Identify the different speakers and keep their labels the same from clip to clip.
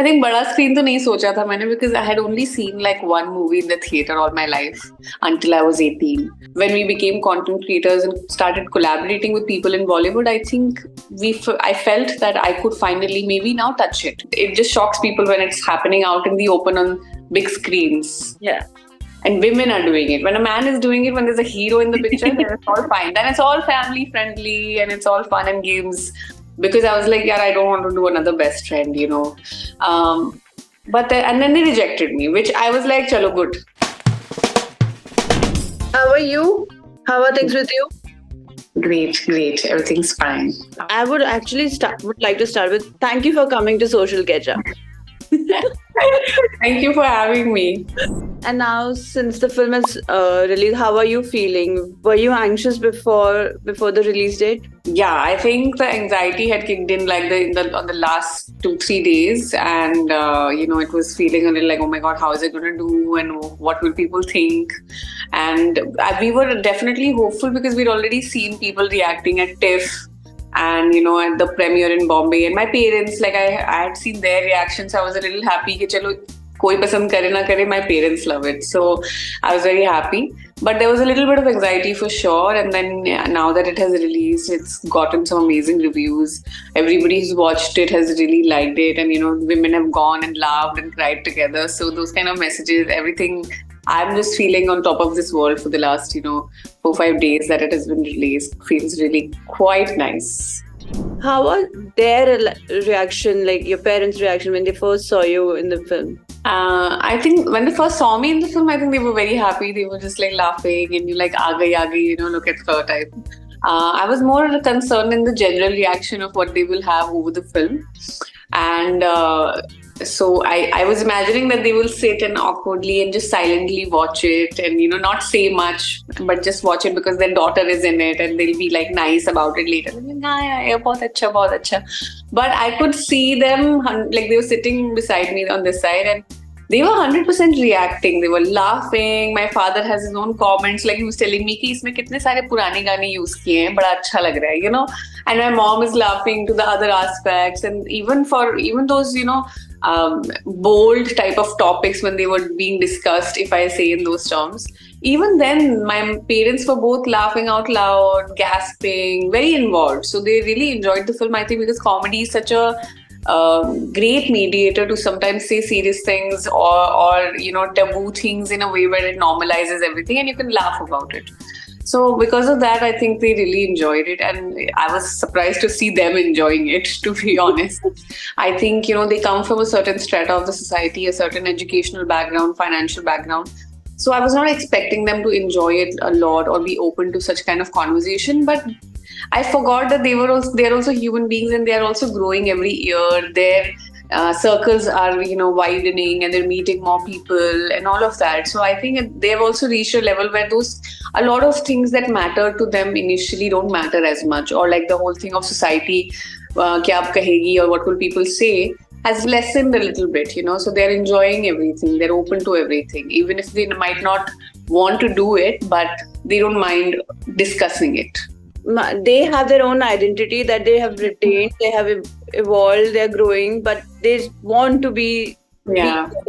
Speaker 1: I think बड़ा screen तो नहीं सोचा था मैंने because I had only seen like one movie in the theater all my life until I was 18. When we became content creators and started collaborating with people in Bollywood, I think I felt that I could finally maybe now touch it. It just shocks people when it's happening out in the open on big screens.
Speaker 2: Yeah.
Speaker 1: And women are doing it. When a man is doing it, when there's a hero in the picture, then it's all fine. Then it's all family friendly and it's all fun and games. Because I was like, yeah, I don't want to do another best friend, you know. And then they rejected me, which I was like, chalo, good.
Speaker 2: How are you? How are things with you?
Speaker 1: Great. Everything's fine.
Speaker 2: I would actually like to start with thank you for coming to Social Ketchup.
Speaker 1: Thank you for having me.
Speaker 2: And now, since the film is released, how are you feeling? Were you anxious before the release date?
Speaker 1: Yeah, I think the anxiety had kicked in like on the last 2-3 days, and it was feeling a little like, oh my god, how is it going to do, and what will people think? And we were definitely hopeful because we'd already seen people reacting at TIFF. And at the premiere in Bombay, and my parents, like I had seen their reactions. I was a little happy कि चलो कोई पसंद करे ना करे, my parents love it, so I was very happy. But there was a little bit of anxiety for sure. And then now that it has released, it's gotten some amazing reviews. Everybody who's watched it has really liked it, and women have gone and laughed and cried together. So those kind of messages, everything. I'm just feeling on top of this world for the last 4-5 days that it has been released. Feels really quite nice.
Speaker 2: How was their reaction, like your parents' reaction when they first saw you in the film?
Speaker 1: I think when they first saw me in the film, I think they were very happy. They were just like laughing and like, aa gayi, look at her type. I was more concerned in the general reaction of what they will have over the film. And so I was imagining that they will sit and awkwardly and just silently watch it and, not say much, but just watch it because their daughter is in it and they'll be like nice about it later. Yeah, bahut acha. But I could see them, like they were sitting beside me on this side and they were 100% reacting. They were laughing. My father has his own comments. Like he was telling me कि इसमें कितने सारे पुराने गाने use किए हैं, बड़ा अच्छा लग रहा है, And my mom is laughing to the other aspects. And even those, bold type of topics when they were being discussed, if I say in those terms, even then my parents were both laughing out loud, gasping, very involved. So they really enjoyed the film, I think, because comedy is such a great mediator to sometimes say serious things or taboo things in a way where it normalizes everything and you can laugh about it. So because of that, I think they really enjoyed it, and I was surprised to see them enjoying it, to be honest. I think, they come from a certain strata of the society, a certain educational background, financial background. So I was not expecting them to enjoy it a lot or be open to such kind of conversation, but I forgot that they're also human beings and they are also growing every year. Their circles are, widening and they're meeting more people and all of that. So I think they've also reached a level where a lot of things that matter to them initially don't matter as much, or like the whole thing of society, kya aap kahegi or what will people say, has lessened a little bit, So they're enjoying everything. They're open to everything, even if they might not want to do it, but they don't mind discussing it.
Speaker 2: They have their own identity that they have retained, they have evolved, they're growing, but they want to be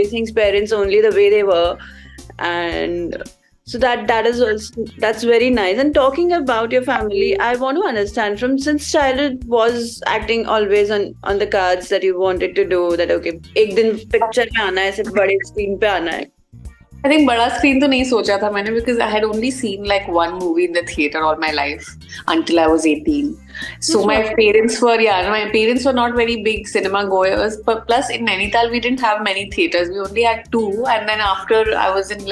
Speaker 2: things parents only the way they were. And so that's very nice. And talking about your family, I want to understand, from since childhood was acting always on the cards that you wanted to do, that okay, ek din picture mein aana hai, सिर्फ बड़े screen पे आना है?
Speaker 1: I think बड़ा screen तो नहीं सोचा था मैंने because I had only seen like one movie in the theater all my life until I was 18. So my parents were not very big cinema goers. But plus in Nainital we didn't have many theaters. We only had 2, and then after I was in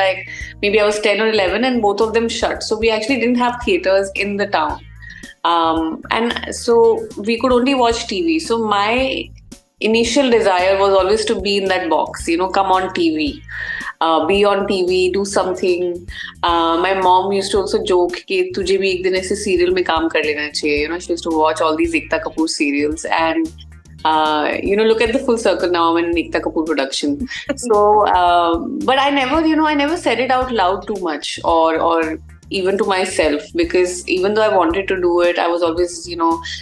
Speaker 1: maybe I was 10 or 11 and both of them shut. So we actually didn't have theaters in the town. And so we could only watch TV. So my initial desire was always to be in that box, come on TV. Be on TV, do something. My mom used to also joke कि तुझे भी एक दिन ऐसे serial में काम कर लेना चाहिए. She used to watch all these Ekta Kapoor serials and look at the full circle now. I'm in Ekta Kapoor production. So, but I never said it out loud too much or even to myself, because even though I wanted to do it, I was always,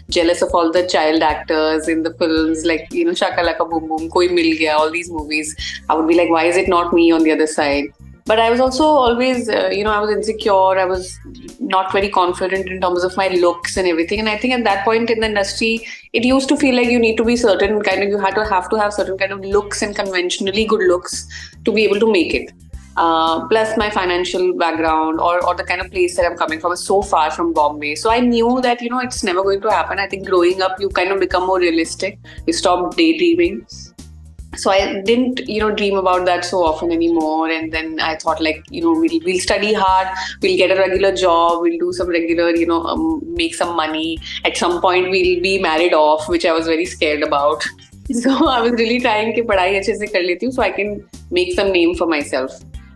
Speaker 1: jealous of all the child actors in the films, like, Shakalaka Boom Boom, Koi Mil Gaya, all these movies. I would be like, why is it not me on the other side? But I was also always, I was insecure. I was not very confident in terms of my looks and everything. And I think at that point in the industry, it used to feel like you need to be certain kind of, you have to have certain kind of looks and conventionally good looks to be able to make it. Plus my financial background or the kind of place that I'm coming from is so far from Bombay. So I knew that, it's never going to happen. I think growing up, you kind of become more realistic. You stop daydreaming. So I didn't, dream about that so often anymore. And then I thought, like, we'll study hard, we'll get a regular job, we'll do some regular, make some money. At some point, we'll be married off, which I was very scared about. So I was really trying to padhai अच्छे से कर लेती हूँ so I can make some name for myself.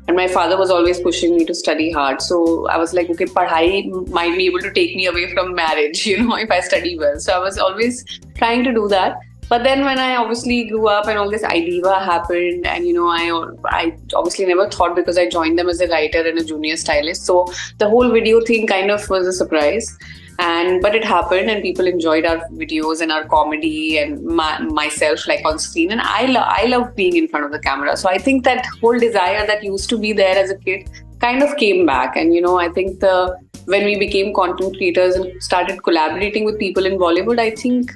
Speaker 1: And my father was always pushing me to study hard. So I was like, okay, padhai might be able to take me away from marriage, if I study well. So I was always trying to do that. But then when I obviously grew up and all this IDEVA happened, and I obviously never thought, because I joined them as a writer and a junior stylist. So the whole video thing kind of was a surprise. But it happened, and people enjoyed our videos and our comedy and myself, like, on screen. And I love being in front of the camera. So I think that whole desire that used to be there as a kid kind of came back. And I think when we became content creators and started collaborating with people in Bollywood, I think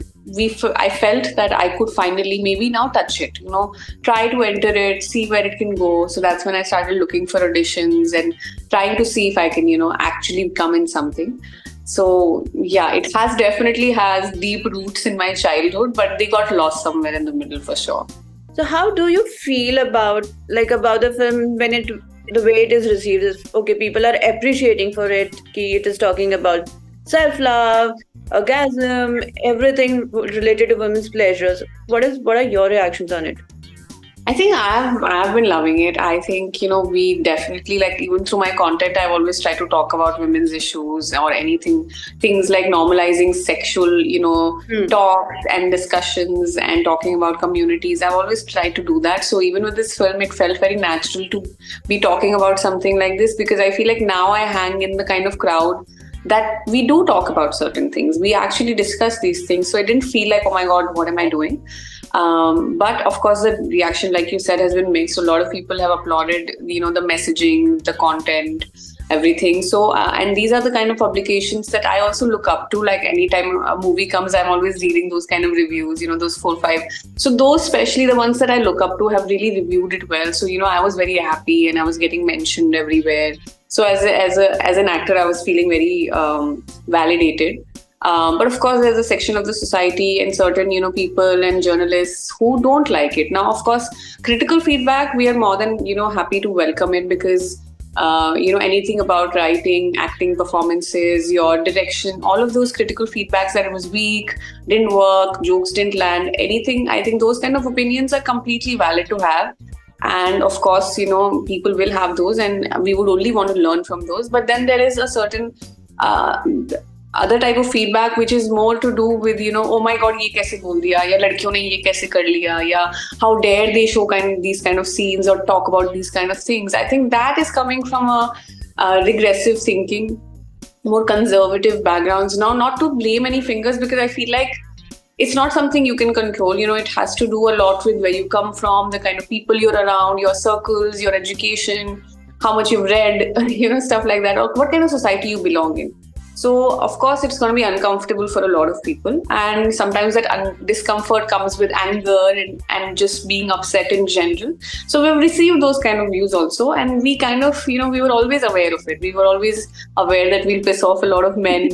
Speaker 1: I felt that I could finally maybe now touch it, try to enter it, see where it can go. So that's when I started looking for auditions and trying to see if I can, actually come in something. So yeah, it definitely has deep roots in my childhood, but they got lost somewhere in the middle for sure.
Speaker 2: So how do you feel about the film when the way it is received is, okay, people are appreciating for it, it is talking about self-love, orgasm, everything related to women's pleasures. What are your reactions on it?
Speaker 1: I think I've been loving it. I think, we definitely, like, even through my content, I've always tried to talk about women's issues or things like normalizing sexual, talks and discussions and talking about communities. I've always tried to do that. So even with this film, it felt very natural to be talking about something like this, because I feel like now I hang in the kind of crowd that we do talk about certain things. We actually discuss these things. So I didn't feel like, oh my God, what am I doing? But of course, the reaction, like you said, has been mixed. So a lot of people have applauded, the messaging, the content, everything. So, and these are the kind of publications that I also look up to. Like, anytime a movie comes, I'm always reading those kind of reviews, those 4-5. So those, especially the ones that I look up to, have really reviewed it well. So, I was very happy and I was getting mentioned everywhere. So as an actor, I was feeling very validated. But of course, there's a section of the society and certain, people and journalists who don't like it. Now, of course, critical feedback, we are more than, happy to welcome it, because, anything about writing, acting, performances, your direction, all of those critical feedbacks that it was weak, didn't work, jokes didn't land, anything, I think those kind of opinions are completely valid to have. And of course, people will have those, and we would only want to learn from those. But then there is a certain other type of feedback which is more to do with, oh my God, ye kaise bol diya, ya ladkiyon ne ye kaise kar liya, ya how dare they show these kind of scenes or talk about these kind of things. I think that is coming from a regressive thinking, more conservative backgrounds. Now, not to blame any fingers, because I feel like it's not something you can control. It has to do a lot with where you come from, the kind of people you're around, your circles, your education, how much you've read, stuff like that, or what kind of society you belong in. So, of course, it's going to be uncomfortable for a lot of people. And sometimes that discomfort comes with anger and just being upset in general. So we've received those kind of views also. And we kind of, we were always aware of it. We were always aware that we'll piss off a lot of men.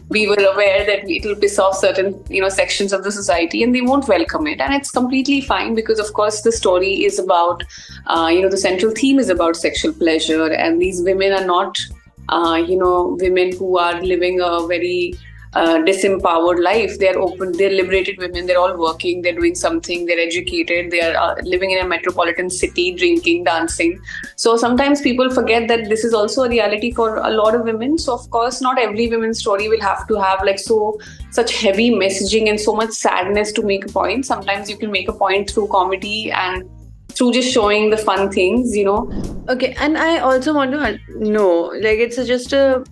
Speaker 1: We were aware that it'll piss off certain, sections of the society, and they won't welcome it. And it's completely fine, because, of course, the story is about, the central theme is about sexual pleasure. And these women are not women who are living a very disempowered life. They're open, they're liberated women, they're all working, they're doing something, they're educated, they're living in a metropolitan city, drinking, dancing. So sometimes people forget that this is also a reality for a lot of women. So of course, not every women's story will have to have such heavy messaging and so much sadness to make a point. Sometimes you can make a point through comedy and through just showing the fun things,
Speaker 2: Okay, and I also want to know, like, it's just a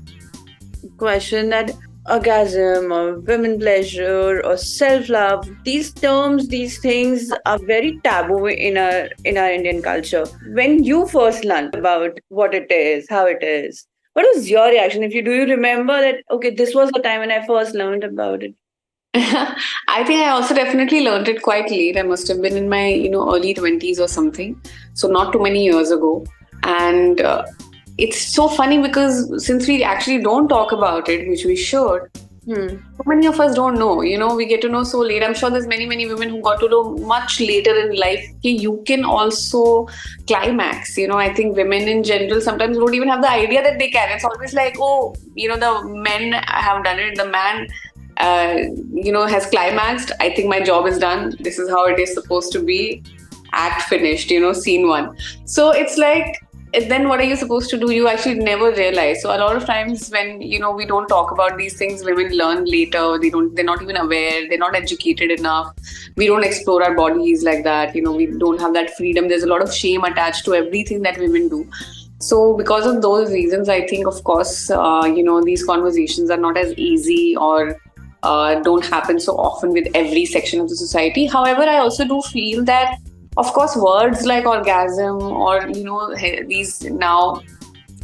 Speaker 2: question that orgasm or women pleasure or self-love, these terms, these things are very taboo in our Indian culture. When you first learned about what it is, how it is, what was your reaction? If you do, you remember that, okay, this was the time when I first learned about it.
Speaker 1: I think I also definitely learned it quite late. I must have been in my, early 20s or something. So not too many years ago. And it's so funny because since we actually don't talk about it, which we should, so many of us don't know. We get to know so late. I'm sure there's many, many women who got to know much later in life. You can also climax. I think women in general sometimes don't even have the idea that they can. It's always like, oh, the men have done it. The man has climaxed. I think my job is done. This is how it is supposed to be. Act finished, scene one. So it's like, then what are you supposed to do? You actually never realize. So a lot of times when, we don't talk about these things, women learn later. They're not even aware. They're not educated enough. We don't explore our bodies like that. We don't have that freedom. There's a lot of shame attached to everything that women do. So because of those reasons, I think, of course, these conversations are not as easy or don't happen so often with every section of the society. However, I also do feel that, of course, words like orgasm or, these now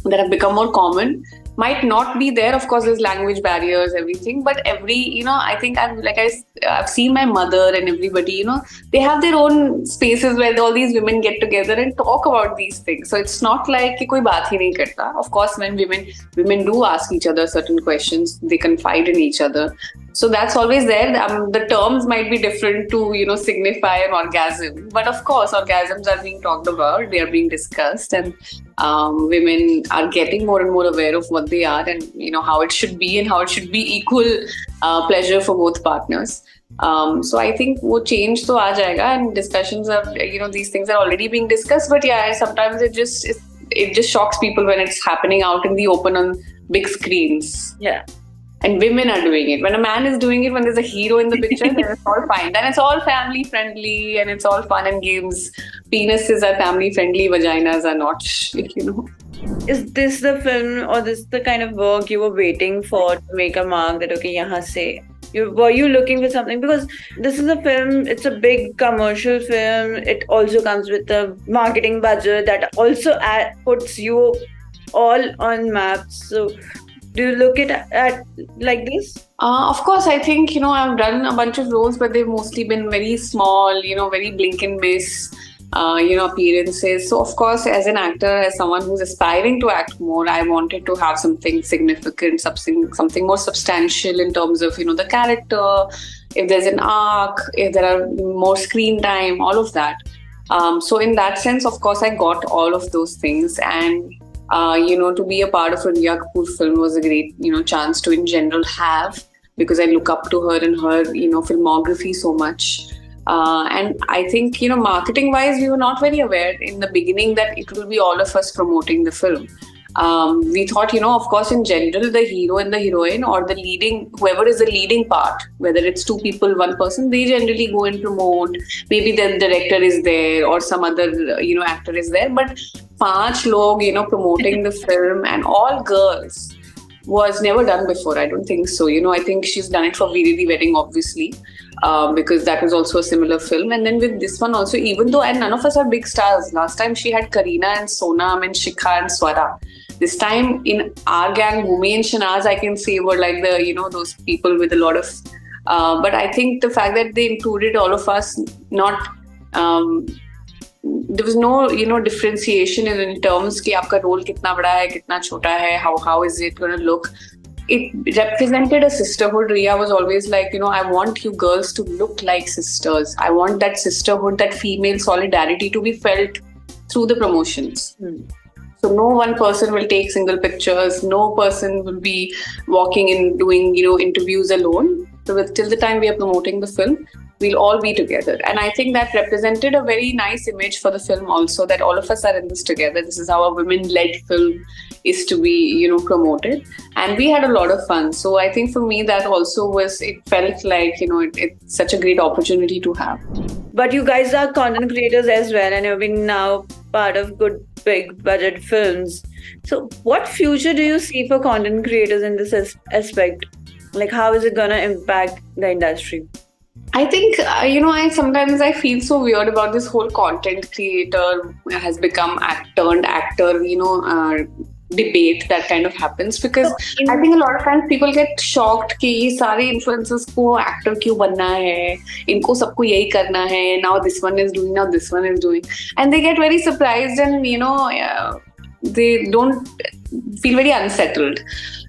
Speaker 1: that have become more common might not be there. Of course, there's language barriers, everything. But I think I've seen my mother and everybody, they have their own spaces where all these women get together and talk about these things. So it's not like koi baat hi nahi karta. Of course, when women do ask each other certain questions, they confide in each other. So that's always there. The terms might be different to, signify an orgasm. But of course, orgasms are being talked about. They are being discussed. And women are getting more and more aware of what they are and, how it should be and how it should be equal pleasure for both partners. So I think wo change to aa jayega, and discussions of, these things are already being discussed. But yeah, sometimes it just shocks people when it's happening out in the open on big screens.
Speaker 2: Yeah.
Speaker 1: And women are doing it. When a man is doing it, when there's a hero in the picture, then it's all fine. Then it's all family friendly and it's all fun and games. Penises are family friendly, vaginas are not,
Speaker 2: Is this the film or this the kind of work you were waiting for to make a mark that, okay, yahan se? Were you looking for something? Because this is a film, it's a big commercial film. It also comes with a marketing budget that also puts you all on maps. So do you look at like this?
Speaker 1: Of course, I think, I've done a bunch of roles, but they've mostly been very small, very blink and miss, appearances. So, of course, as an actor, as someone who's aspiring to act more, I wanted to have something significant, something more substantial in terms of, the character, if there's an arc, if there are more screen time, all of that. So in that sense, of course, I got all of those things. And to be a part of a Riya Kapoor film was a great, chance to in general have, because I look up to her and her, filmography so much. And I think, marketing wise, we were not very aware in the beginning that it will be all of us promoting the film. We thought, of course, in general, the hero and the heroine or whoever is the leading part, whether it's two people, one person, they generally go and promote. Maybe the director is there or some other, actor is there. But 5 log, promoting the film and all girls was never done before. I don't think so. I think she's done it for Veeri the Wedding, obviously, because that was also a similar film. And then with this one also, even though, and none of us are big stars. Last time she had Kareena and Sonam and Shikha and Swara. This time in our gang, Bhumi and Shanaz, I can say were like the, those people with a lot of, but I think the fact that they included all of us, not, there was no, differentiation in terms ki aapka role kitna bada hai, kitna chota hai, how is it going to look. It represented a sisterhood. Riya was always like, I want you girls to look like sisters. I want that sisterhood, that female solidarity to be felt through the promotions. So no one person will take single pictures. No person will be walking and doing, interviews alone. So till the time we are promoting the film, we'll all be together. And I think that represented a very nice image for the film also, that all of us are in this together. This is how a women-led film is to be, promoted. And we had a lot of fun. So I think for me that also it felt like, it's such a great opportunity to have.
Speaker 2: But you guys are content creators as well, and you've been now part of good big budget films. So, what future do you see for content creators in this aspect? Like, how is it gonna impact the industry?
Speaker 1: I think I sometimes I feel so weird about this whole content creator has become turned actor, debate that kind of happens, because I think a lot of times people get shocked कि ये सारे influencers को actor क्यों बनना है, इनको सबको यही करना है, now this one is doing, now this one is doing, and they get very surprised, and they don't feel very unsettled.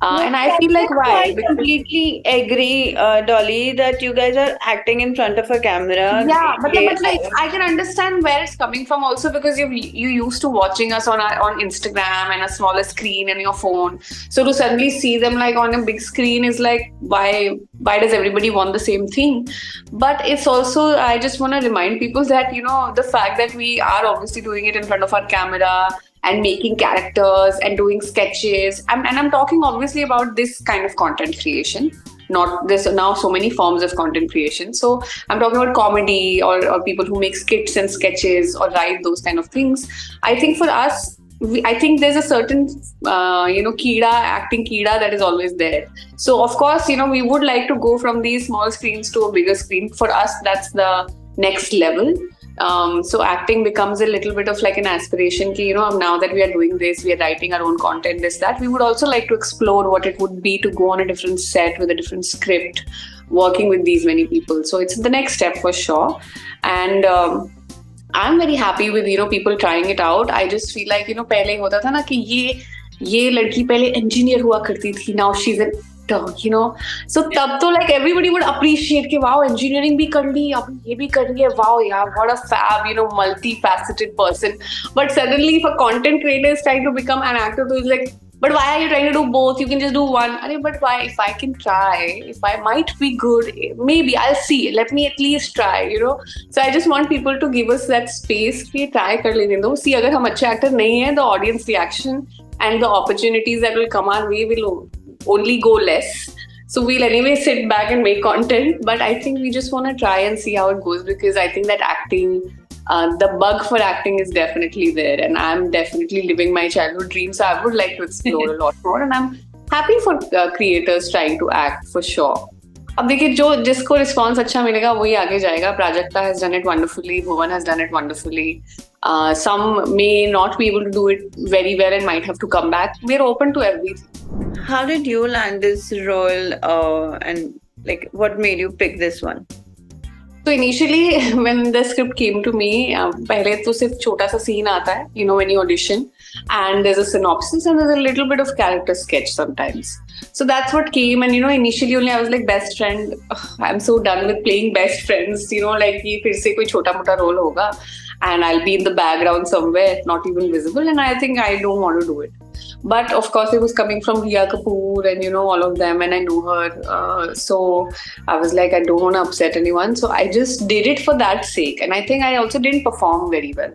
Speaker 1: And I feel like, why?
Speaker 2: I completely agree, Dolly, that you guys are acting in front of a camera.
Speaker 1: Yeah, but like I can understand where it's coming from also, because you used to watching us on Instagram and a smaller screen and your phone. So to suddenly see them like on a big screen is like, why does everybody want the same thing? But it's also, I just want to remind people that the fact that we are obviously doing it in front of our camera and making characters and doing sketches, and I'm talking obviously about this kind of content creation, not this now so many forms of content creation. So I'm talking about comedy or people who make skits and sketches or write those kind of things. I think for us, I think there's a certain acting keeda that is always there. So of course, we would like to go from these small screens to a bigger screen. For us, that's the next level. So acting becomes a little bit of like an aspiration ki, now that we are doing this, we are writing our own content, this, that. We would also like to explore what it would be to go on a different set with a different script, working with these many people. So it's the next step for sure. And I'm very happy with, people trying it out. I just feel like, पहले होता था ना कि ये लड़की पहले engineer हुआ करती थी, now she's an so तब तो like everybody would appreciate कि wow, engineering भी कर ली, अब ये भी कर रही है, wow यार, what a fab, multifaceted person. But suddenly if a content creator is trying to become an actor, so it's like, but why are you trying to do both? You can just do one. But why? If I can try, if I might be good, maybe I'll see. Let me at least try, So I just want people to give us that space कि try कर लेने दो. See, अगर हम अच्छे actor नहीं हैं, the audience reaction and the opportunities that will come our way will only go less. So we'll anyway sit back and make content. But I think we just want to try and see how it goes, because I think that acting, the bug for acting is definitely there, and I'm definitely living my childhood dream. So I would like to explore a lot more, and I'm happy for creators trying to act for sure. अब देखिए जिसको response अच्छा मिलेगा वही आगे जाएगा. Prajakta has done it wonderfully. Bhuvan has done it wonderfully. Some may not be able to do it very well and might have to come back. We're open to everything.
Speaker 2: How did you land this role, and like what made you pick this one?
Speaker 1: So initially, when the script came to me, पहले तो सिर्फ छोटा सा scene आता है, when you audition, and there's a synopsis and there's a little bit of character sketch sometimes. So that's what came, and initially only I was like, best friend. I'm so done with playing best friends. Like ये फिर से कोई छोटा मोटा role होगा, and I'll be in the background somewhere, not even visible, and I think I don't want to do it. But of course, it was coming from Riya Kapoor and all of them, and I know her. So I was like, I don't want to upset anyone. So I just did it for that sake. And I think I also didn't perform very well,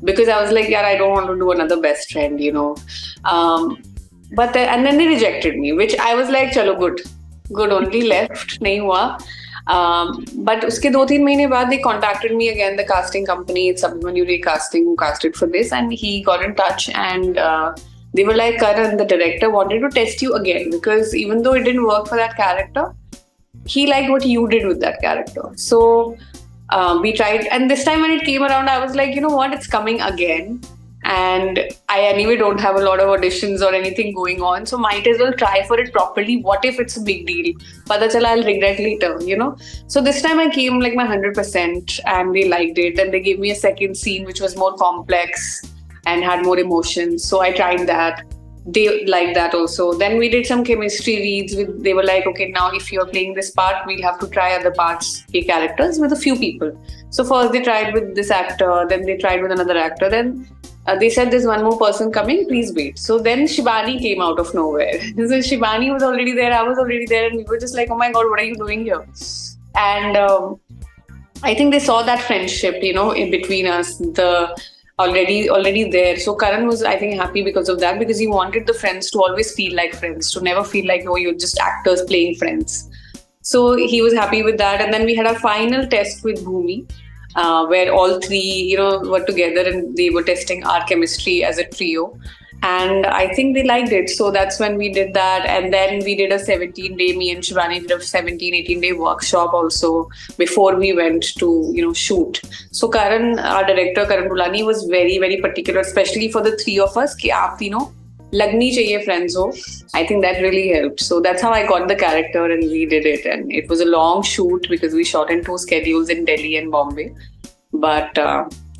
Speaker 1: because I was like, yeah, I don't want to do another best friend, and then they rejected me, which I was like, chalo, good, only left, nahi hua. But uske 2-3 mahine baad they contacted me again, the casting company, it's Abhimanyu Ray Casting, who casted for this, and he got in touch, and they were like, Karan, the director wanted to test you again, because even though it didn't work for that character, he liked what you did with that character. So we tried, and this time when it came around, I was like, you know what, it's coming again. And I anyway don't have a lot of auditions or anything going on, so might as well try for it properly. What if it's a big deal? Pata chala, I'll regret later, So this time I came like my 100%, and they liked it, and they gave me a second scene which was more complex and had more emotions. So I tried that. They liked that also. Then we did some chemistry reads. They were like, okay, now if you're playing this part, we'll have to try other parts, characters with a few people. So first they tried with this actor, then they tried with another actor, then they said there's one more person coming, please wait. So then Shivani came out of nowhere. So Shivani was already there, I was already there, and we were just like, oh my God, what are you doing here? And I think they saw that friendship, in between us, the already there. So Karan was, I think, happy because of that, because he wanted the friends to always feel like friends, to never feel like, oh, you're just actors playing friends. So he was happy with that. And then we had our final test with Bhumi. where all three, were together and they were testing our chemistry as a trio. And I think they liked it. So that's when we did that. And then we did a 17-day, me and Shivani did a 17, 18-day workshop also before we went to, shoot. So Karan, our director, Karan Bulani, was very, very particular, especially for the three of us, कि आप तीनों लगनी चाहिए friends हो. I think that really helped. So that's how I got the character and we did it. And it was a long shoot because we shot in 2 schedules in Delhi and Bombay. But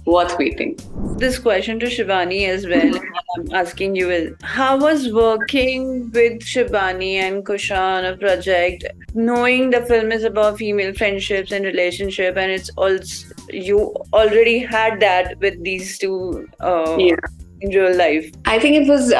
Speaker 1: worth waiting.
Speaker 2: This question to Shivani as well, I'm asking you is, how was working with Shivani and Kushan on a project, knowing the film is about female friendships and relationship, and it's also, you already had that with these two in real life?
Speaker 1: I think it was,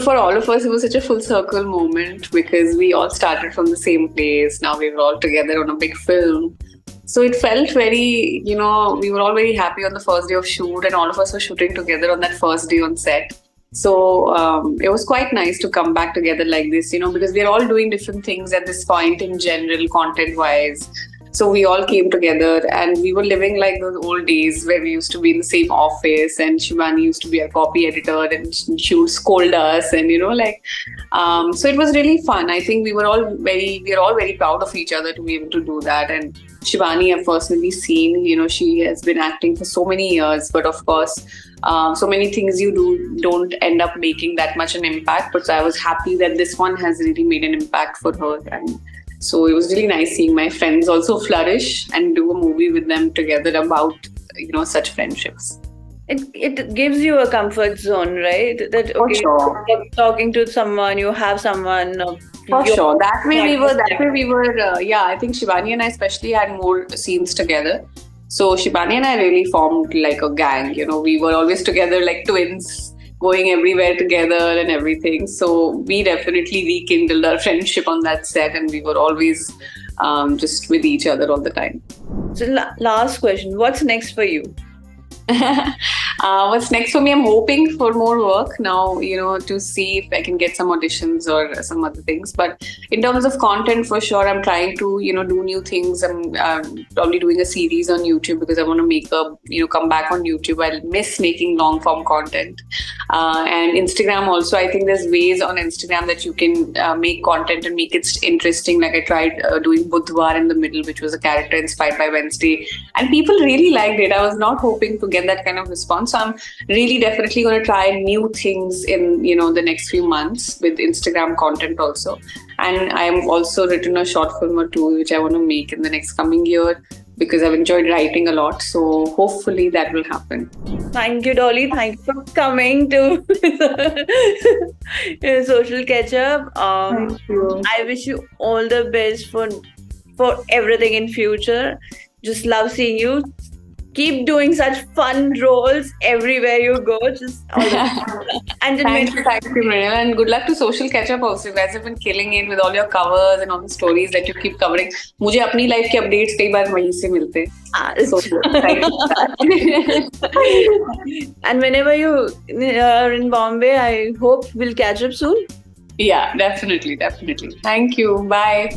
Speaker 1: for all of us, it was such a full circle moment because we all started from the same place. Now we were all together on a big film. So it felt very, we were all very happy on the first day of shoot, and all of us were shooting together on that first day on set. So it was quite nice to come back together like this, because we're all doing different things at this point in general, content-wise. So we all came together and we were living like those old days where we used to be in the same office and Shivani used to be our copy editor and she would scold us and, so it was really fun. I think we were all very proud of each other to be able to do that. And Shivani, I've personally seen, she has been acting for so many years, but of course, so many things you do don't end up making that much an impact. But I was happy that this one has really made an impact for her. And so it was really nice seeing my friends also flourish and do a movie with them together about, such friendships.
Speaker 2: It gives you a comfort zone, right? That okay,
Speaker 1: sure.
Speaker 2: Talking to someone, you have someone.
Speaker 1: For sure. That way we were. I think Shivani and I especially had more scenes together. So Shivani and I really formed like a gang. We were always together like twins, going everywhere together and everything. So we definitely rekindled our friendship on that set, and we were always just with each other all the time.
Speaker 2: So last question, what's next for you?
Speaker 1: What's next for me? I'm hoping for more work now, to see if I can get some auditions or some other things. But in terms of content, for sure, I'm trying to, do new things. I'm probably doing a series on YouTube because I want to make come back on YouTube. I miss making long form content. And Instagram also, I think there's ways on Instagram that you can make content and make it interesting. Like I tried doing Budhwar in the middle, which was a character inspired by Wednesday. And people really liked it. I was not hoping to get that kind of response. So I'm really definitely going to try new things in, the next few months with Instagram content also. And I'm also written a short film or two, which I want to make in the next coming year because I've enjoyed writing a lot. So hopefully that will happen.
Speaker 2: Thank you, Dolly. Thank you for coming to Social Ketchup.
Speaker 1: Thank you.
Speaker 2: I wish you all the best for everything in future. Just love seeing you. Keep doing such fun roles everywhere you go. Just all the and
Speaker 1: thank you, Mrinil, and good luck to Social Ketchup also. You guys have been killing it with all your covers and all the stories that you keep covering. मुझे अपनी life के updates कई बार वहीं से मिलते हैं. So thank you.
Speaker 2: And whenever you are in Bombay, I hope we'll catch up soon.
Speaker 1: Yeah, definitely. Thank you. Bye.